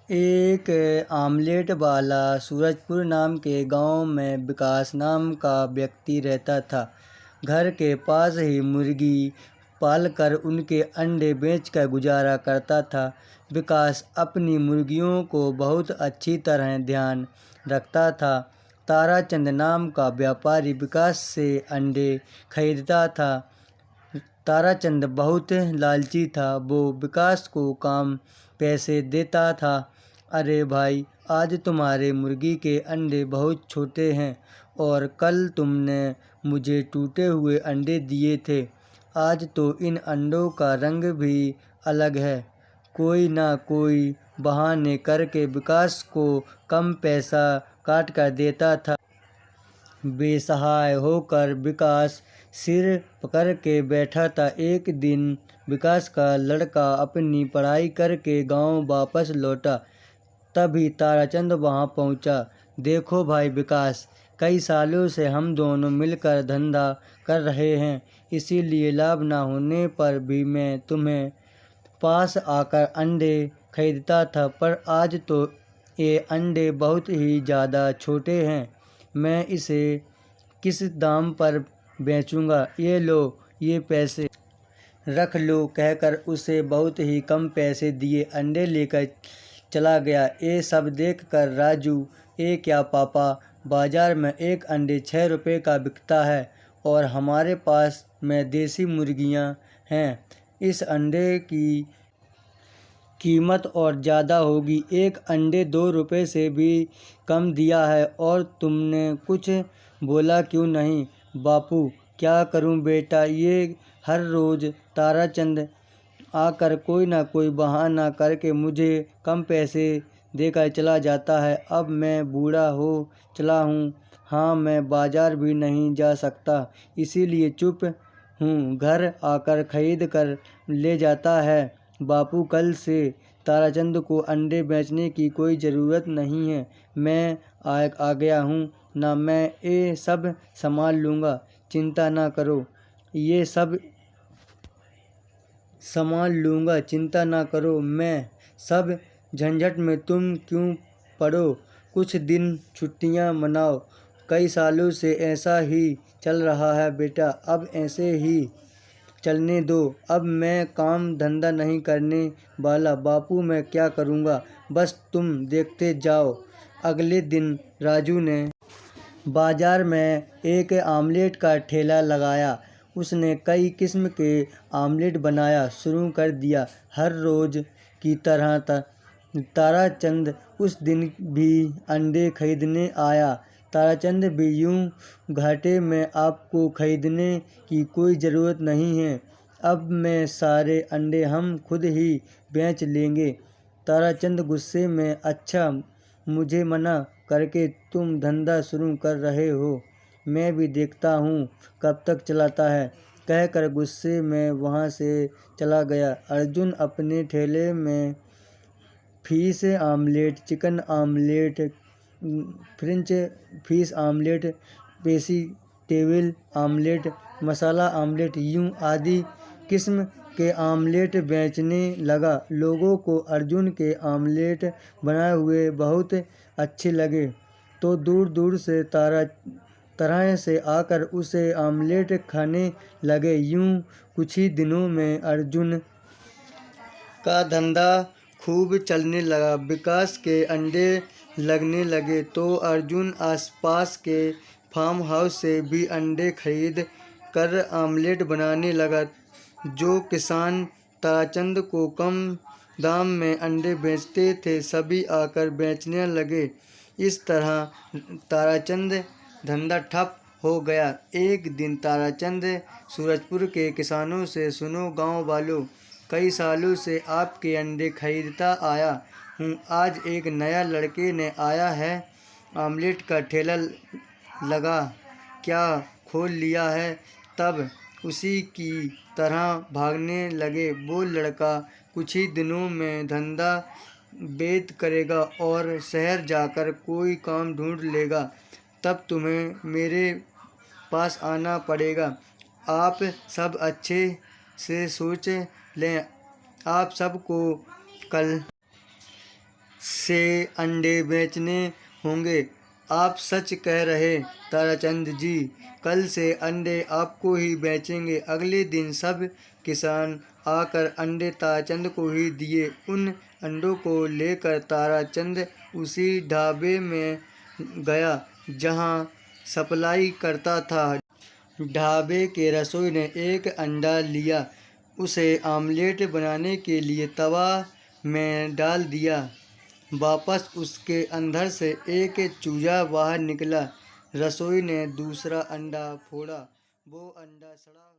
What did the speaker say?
एक आमलेट वाला सूरजपुर नाम के गांव में विकास नाम का व्यक्ति रहता था। घर के पास ही मुर्गी पालकर उनके अंडे बेचकर गुजारा करता था। विकास अपनी मुर्गियों को बहुत अच्छी तरह ध्यान रखता था। ताराचंद नाम का व्यापारी विकास से अंडे खरीदता था। ताराचंद बहुत लालची था। वो विकास को काम पैसे देता था। अरे भाई, आज तुम्हारे मुर्गी के अंडे बहुत छोटे हैं और कल तुमने मुझे टूटे हुए अंडे दिए थे। आज तो इन अंडों का रंग भी अलग है। कोई ना कोई बहाने करके विकास को कम पैसा काट कर देता था। बेसहाय होकर विकास सिर पकड़ के बैठा था। एक दिन विकास का लड़का अपनी पढ़ाई करके गांव वापस लौटा। तभी ताराचंद वहां पहुंचा। देखो भाई विकास, कई सालों से हम दोनों मिलकर धंधा कर रहे हैं, इसीलिए लाभ ना होने पर भी मैं तुम्हें पास आकर अंडे खरीदता था, पर आज तो ये अंडे बहुत ही ज़्यादा छोटे हैं। मैं इसे किस दाम पर बेचूंगा? ये लो, ये पैसे रख लो, कहकर उसे बहुत ही कम पैसे दिए अंडे लेकर चला गया। ये सब देखकर राजू, ये क्या पापा, बाजार में एक अंडे 6 रुपये का बिकता है और हमारे पास में देसी मुर्गियां हैं। इस अंडे की कीमत और ज़्यादा होगी। एक अंडे 2 रुपये से भी कम दिया है और तुमने कुछ बोला क्यों नहीं? बापू, क्या करूं बेटा, ये हर रोज़ ताराचंद आकर कोई ना कोई बहाना करके मुझे कम पैसे देकर चला जाता है। अब मैं बूढ़ा हो चला हूँ। हाँ, मैं बाजार भी नहीं जा सकता, इसीलिए चुप हूँ। घर आकर खरीद कर ले जाता है। बापू, कल से ताराचंद को अंडे बेचने की कोई ज़रूरत नहीं है। मैं आ गया हूँ ना, मैं ये सब संभाल लूँगा, चिंता ना करो। ये सब संभाल लूँगा, चिंता ना करो। मैं सब झंझट में तुम क्यों पड़ो? कुछ दिन छुट्टियाँ मनाओ। कई सालों से ऐसा ही चल रहा है बेटा, अब ऐसे ही चलने दो। अब मैं काम धंधा नहीं करने वाला। बापू, मैं क्या करूँगा, बस तुम देखते जाओ। अगले दिन राजू ने बाजार में एक आमलेट का ठेला लगाया। उसने कई किस्म के आमलेट बनाया शुरू कर दिया। हर रोज़ की तरह ताराचंद उस दिन भी अंडे खरीदने आया। ताराचंद भी, यूँ घाटे में आपको खरीदने की कोई ज़रूरत नहीं है। अब मैं सारे अंडे हम खुद ही बेच लेंगे। ताराचंद गुस्से में, अच्छा, मुझे मना करके तुम धंधा शुरू कर रहे हो, मैं भी देखता हूँ कब तक चलाता है, कहकर गुस्से में वहाँ से चला गया। अर्जुन अपने ठेले में fish omelette, chicken omelette, french fish omelette, vegetable omelette, masala omelette, यूँ आदि किस्म के आमलेट बेचने लगा। लोगों को अर्जुन के आमलेट बनाए हुए बहुत अच्छे लगे तो दूर दूर से तरह से आकर उसे आमलेट खाने लगे। यूँ कुछ ही दिनों में अर्जुन का धंधा खूब चलने लगा। विकास के अंडे लगने लगे तो अर्जुन आसपास के फार्म हाउस से भी अंडे खरीद कर आमलेट बनाने लगा। जो किसान ताराचंद को कम दाम में अंडे बेचते थे, सभी आकर बेचने लगे। इस तरह ताराचंद धंधा ठप हो गया। एक दिन ताराचंद सूरजपुर के किसानों से, सुनो गांव वालों, कई सालों से आपके अंडे खरीदता आया हूँ। आज एक नया लड़के ने आया है, आमलेट का ठेला लगा क्या खोल लिया है? तब उसी की तरह भागने लगे। वो लड़का कुछ ही दिनों में धंधा बेद करेगा और शहर जाकर कोई काम ढूंढ लेगा। तब तुम्हें मेरे पास आना पड़ेगा। आप सब अच्छे से सोच लें। आप सबको कल से अंडे बेचने होंगे। आप सच कह रहे ताराचंद जी, कल से अंडे आपको ही बेचेंगे। अगले दिन सब किसान आकर अंडे ताराचंद को ही दिए। उन अंडों को लेकर ताराचंद उसी ढाबे में गया जहां सप्लाई करता था। ढाबे के रसोई ने एक अंडा लिया, उसे आमलेट बनाने के लिए तवा में डाल दिया। वापस उसके अंदर से एक चूजा बाहर निकला। रसोई ने दूसरा अंडा फोड़ा, वो अंडा सड़ा